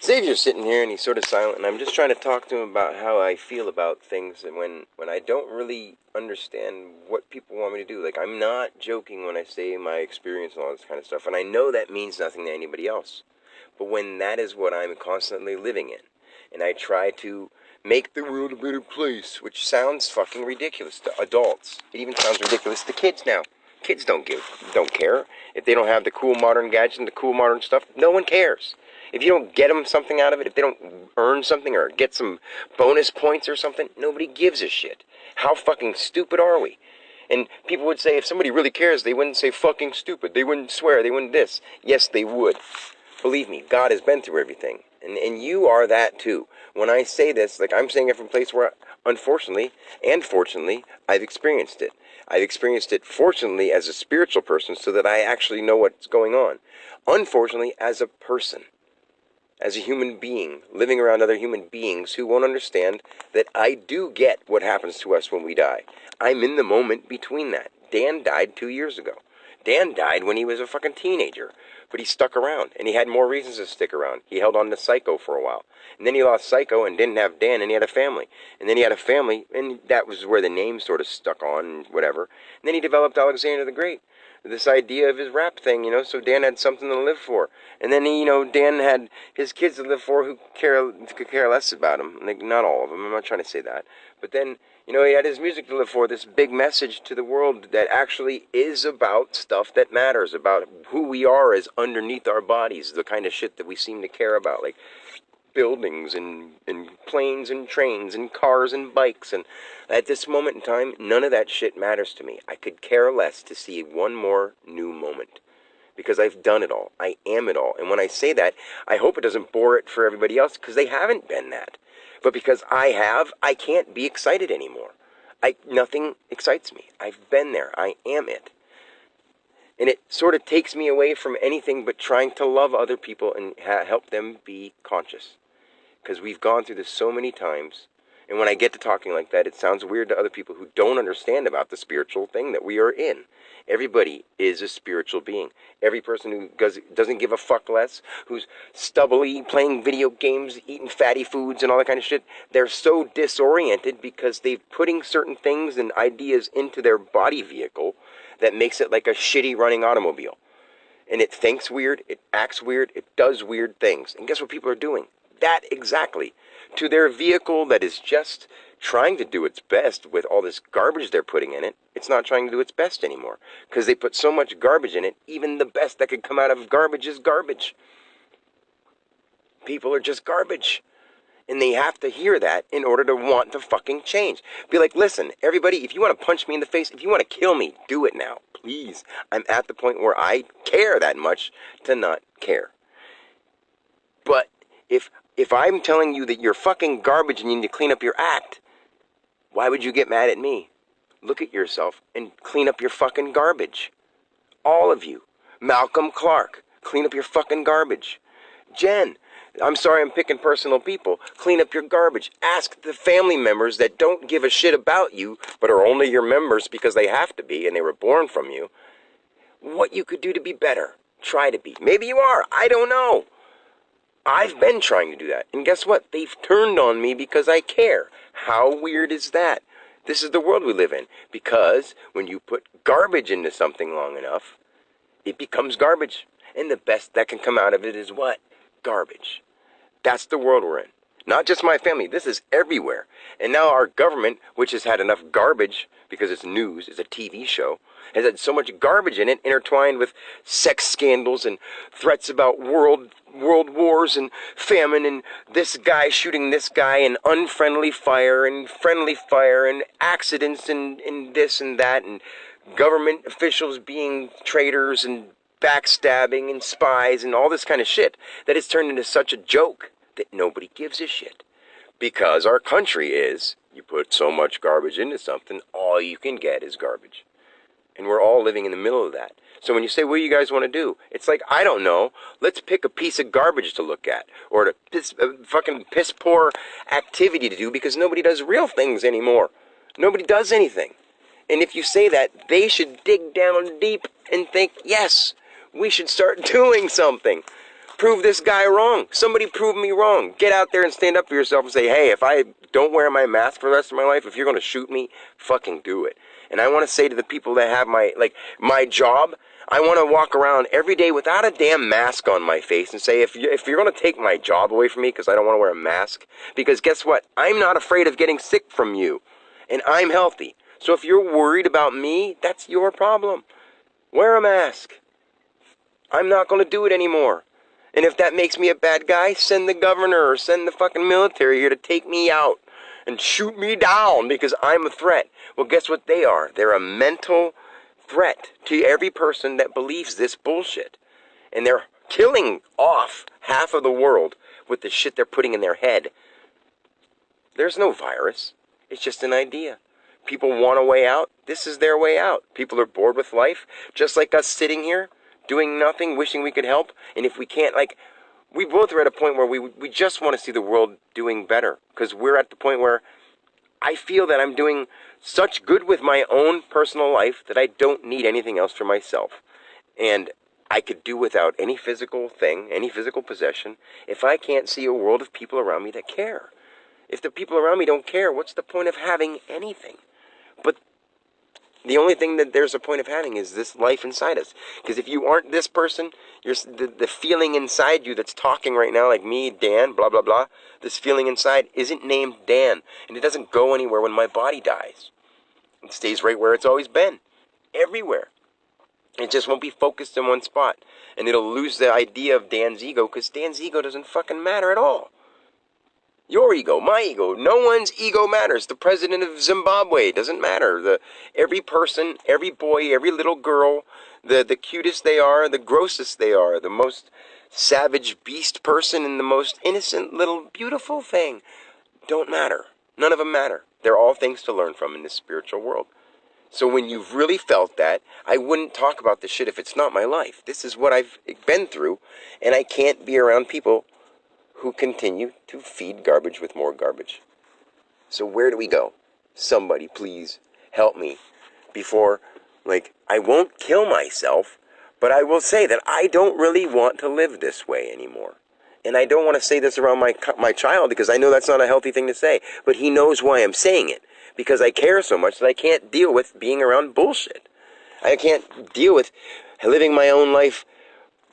Xavier's sitting here and he's sort of silent, and I'm just trying to talk to him about how I feel about things, and when I don't really understand what people want me to do. Like, I'm not joking when I say my experience and all this kind of stuff, and I know that means nothing to anybody else. But when that is what I'm constantly living in, and I try to make the world a better place, which sounds fucking ridiculous to adults. It even sounds ridiculous to kids now. Kids don't care. If they don't have the cool modern gadgets and the cool modern stuff, no one cares. If you don't get them something out of it, if they don't earn something or get some bonus points or something, nobody gives a shit. How fucking stupid are we? And people would say if somebody really cares, they wouldn't say fucking stupid. They wouldn't swear. They wouldn't this. Yes, they would. Believe me, God has been through everything. And you are that too. When I say this, like I'm saying it from a place where, unfortunately and fortunately, I've experienced it. I've experienced it, fortunately, as a spiritual person so that I actually know what's going on. Unfortunately, as a person. As a human being, living around other human beings who won't understand that I do get what happens to us when we die. I'm in the moment between that. Dan died 2 years ago. Dan died when he was a fucking teenager, but he stuck around, and he had more reasons to stick around. He held on to Psycho for a while, and then he lost Psycho and didn't have Dan, and he had a family. And then he had a family, and that was where the name sort of stuck on, and whatever. And then he developed Alexander the Great. This idea of his rap thing, so Dan had something to live for. And then, Dan had his kids to live for who could care less about him. Like, not all of them, I'm not trying to say that. But then, he had his music to live for, this big message to the world that actually is about stuff that matters, about who we are as underneath our bodies, the kind of shit that we seem to care about, like buildings and planes and trains and cars and bikes. And at this moment in time, none of that shit matters to me. I could care less to see one more new moment because I've done it all. I am it all. And when I say that, I hope it doesn't bore it for everybody else because they haven't been that. But because I have, I can't be excited anymore. Nothing excites me. I've been there. I am it. And it sort of takes me away from anything but trying to love other people and help them be conscious. Because we've gone through this so many times, and when I get to talking like that, it sounds weird to other people who don't understand about the spiritual thing that we are in. Everybody is a spiritual being. Every person who doesn't give a fuck less, who's stubbily playing video games, eating fatty foods and all that kind of shit, they're so disoriented because they're putting certain things and ideas into their body vehicle that makes it like a shitty running automobile. And it thinks weird, it acts weird, it does weird things. And guess what people are doing? That exactly. To their vehicle that is just trying to do its best with all this garbage they're putting in it, it's not trying to do its best anymore. Because they put so much garbage in it, even the best that could come out of garbage is garbage. People are just garbage. And they have to hear that in order to want to fucking change. Be like, listen, everybody, if you want to punch me in the face, if you want to kill me, do it now. Please. I'm at the point where I care that much to not care. But if I'm telling you that you're fucking garbage and you need to clean up your act, why would you get mad at me? Look at yourself and clean up your fucking garbage. All of you. Malcolm Clark, clean up your fucking garbage. Jen, I'm sorry I'm picking personal people. Clean up your garbage. Ask the family members that don't give a shit about you, but are only your members because they have to be and they were born from you, what you could do to be better. Try to be. Maybe you are. I don't know. I've been trying to do that. And guess what? They've turned on me because I care. How weird is that? This is the world we live in. Because when you put garbage into something long enough, it becomes garbage. And the best that can come out of it is what? Garbage. That's the world we're in. Not just my family. This is everywhere. And now our government, which has had enough garbage, because it's news, it's a TV show, has had so much garbage in it, intertwined with sex scandals and threats about world wars and famine and this guy shooting this guy and unfriendly fire and friendly fire and accidents and this and that and government officials being traitors and backstabbing and spies and all this kind of shit that it's turned into such a joke that nobody gives a shit. Because our country is, you put so much garbage into something, all you can get is garbage. And we're all living in the middle of that. So when you say, what do you guys want to do? It's like, I don't know. Let's pick a piece of garbage to look at. Or a fucking piss-poor activity to do because nobody does real things anymore. Nobody does anything. And if you say that, they should dig down deep and think, yes, we should start doing something. prove this guy wrong. Somebody prove me wrong. Get out there and stand up for yourself and say, hey, if I don't wear my mask for the rest of my life, if you're going to shoot me, fucking do it. And I want to say to the people that have my job, I want to walk around every day without a damn mask on my face and say, if you're going to take my job away from me because I don't want to wear a mask, because guess what? I'm not afraid of getting sick from you, and I'm healthy. So if you're worried about me, that's your problem. Wear a mask. I'm not going to do it anymore. And if that makes me a bad guy, send the governor or send the fucking military here to take me out and shoot me down because I'm a threat. Well, guess what they are? They're a mental threat to every person that believes this bullshit. And they're killing off half of the world with the shit they're putting in their head. There's no virus. It's just an idea. People want a way out. This is their way out. People are bored with life, just like us sitting here, doing nothing, wishing we could help. And if we can't, we both are at a point where we just want to see the world doing better. Because we're at the point where I feel that I'm doing such good with my own personal life that I don't need anything else for myself. And I could do without any physical thing, any physical possession, if I can't see a world of people around me that care. If the people around me don't care, what's the point of having anything? But the only thing that there's a point of having is this life inside us. Because if you aren't this person, the feeling inside you that's talking right now, like me, Dan, blah, blah, blah, this feeling inside isn't named Dan. And it doesn't go anywhere when my body dies. It stays right where it's always been. Everywhere. It just won't be focused in one spot. And it'll lose the idea of Dan's ego, because Dan's ego doesn't fucking matter at all. Your ego, my ego, no one's ego matters. The president of Zimbabwe doesn't matter. Every person, every boy, every little girl, the cutest they are, the grossest they are, the most savage beast person and the most innocent little beautiful thing don't matter. None of them matter. They're all things to learn from in this spiritual world. So when you've really felt that, I wouldn't talk about this shit if it's not my life. This is what I've been through, and I can't be around people who continue to feed garbage with more garbage. So where do we go? Somebody please help me before, I won't kill myself, but I will say that I don't really want to live this way anymore. And I don't want to say this around my child, because I know that's not a healthy thing to say, but he knows why I'm saying it, because I care so much that I can't deal with being around bullshit. I can't deal with living my own life,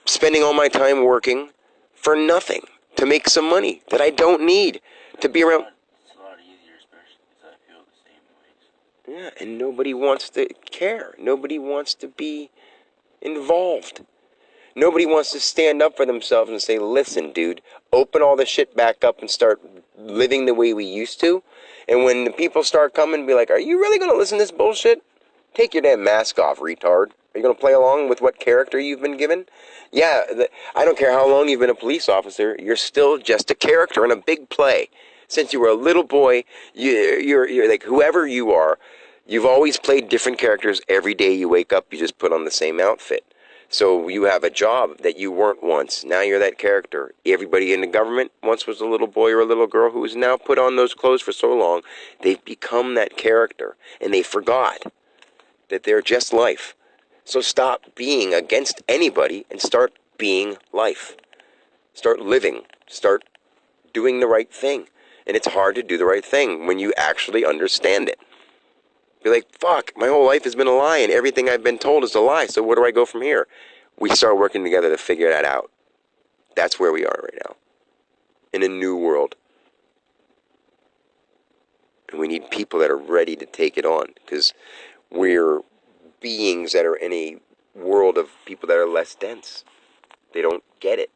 spending all my time working for nothing, to make some money that I don't need to be around. It's a lot easier, especially because I feel the same ways. Yeah, and nobody wants to care. Nobody wants to be involved. Nobody wants to stand up for themselves and say, listen, dude, open all the shit back up and start living the way we used to. And when the people start coming, be like, are you really going to listen to this bullshit? Take your damn mask off, retard. Are you going to play along with what character you've been given? Yeah, I don't care how long you've been a police officer. You're still just a character in a big play. Since you were a little boy, you're like whoever you are, you've always played different characters. Every day you wake up, you just put on the same outfit. So you have a job that you weren't once. Now you're that character. Everybody in the government once was a little boy or a little girl who has now put on those clothes for so long, they've become that character. And they forgot that they're just life. So stop being against anybody and start being life. Start living. Start doing the right thing. And it's hard to do the right thing when you actually understand it. Be like, fuck, my whole life has been a lie and everything I've been told is a lie, so where do I go from here? We start working together to figure that out. That's where we are right now. In a new world. And we need people that are ready to take it on, because we're beings that are in a world of people that are less dense. They don't get it.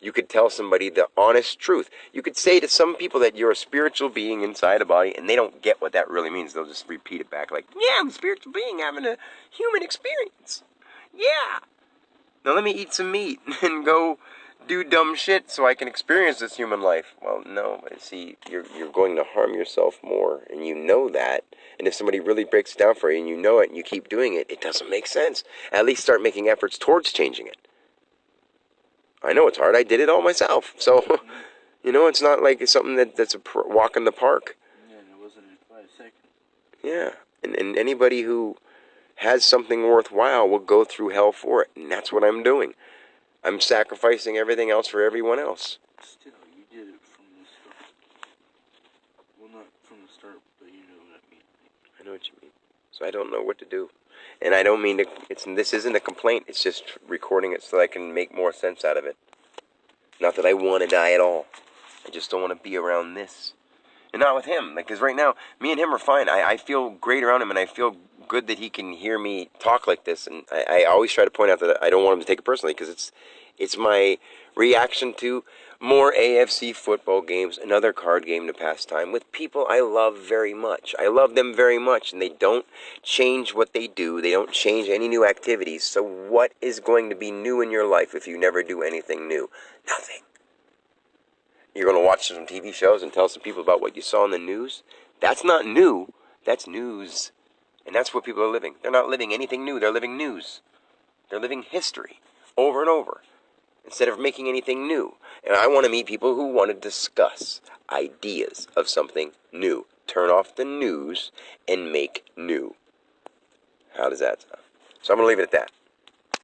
You could tell somebody the honest truth. You could say to some people that you're a spiritual being inside a body, and they don't get what that really means. They'll just repeat it back like, yeah, I'm a spiritual being having a human experience. Yeah. Now let me eat some meat and go do dumb shit so I can experience this human life. Well, no. See, you're going to harm yourself more, and you know that. And if somebody really breaks it down for you and you know it and you keep doing it, it doesn't make sense. At least start making efforts towards changing it. I know it's hard. I did it all myself. So, it's not like it's something that's a walk in the park. Yeah, and it wasn't in 5 seconds. Yeah. And anybody who has something worthwhile will go through hell for it. And that's what I'm doing. I'm sacrificing everything else for everyone else. Still, you did it from the start. Well, not from the start, but you know what I mean. I know what you mean. So I don't know what to do. And I don't mean to, this isn't a complaint, it's just recording it so I can make more sense out of it. Not that I want to die at all. I just don't want to be around this. And not with him, because right now, me and him are fine. I feel great around him, and I feel good that he can hear me talk like this. And I always try to point out that I don't want him to take it personally, because it's my reaction to more AFC football games, another card game to pass time with people I love very much. I love them very much, and they don't change what they do. They don't change any new activities. So what is going to be new in your life if you never do anything new? Nothing. You're going to watch some TV shows and tell some people about what you saw in the news? That's not new. That's news. And that's what people are living. They're not living anything new. They're living news. They're living history over and over instead of making anything new. And I want to meet people who want to discuss ideas of something new. Turn off the news and make new. How does that sound? So I'm going to leave it at that.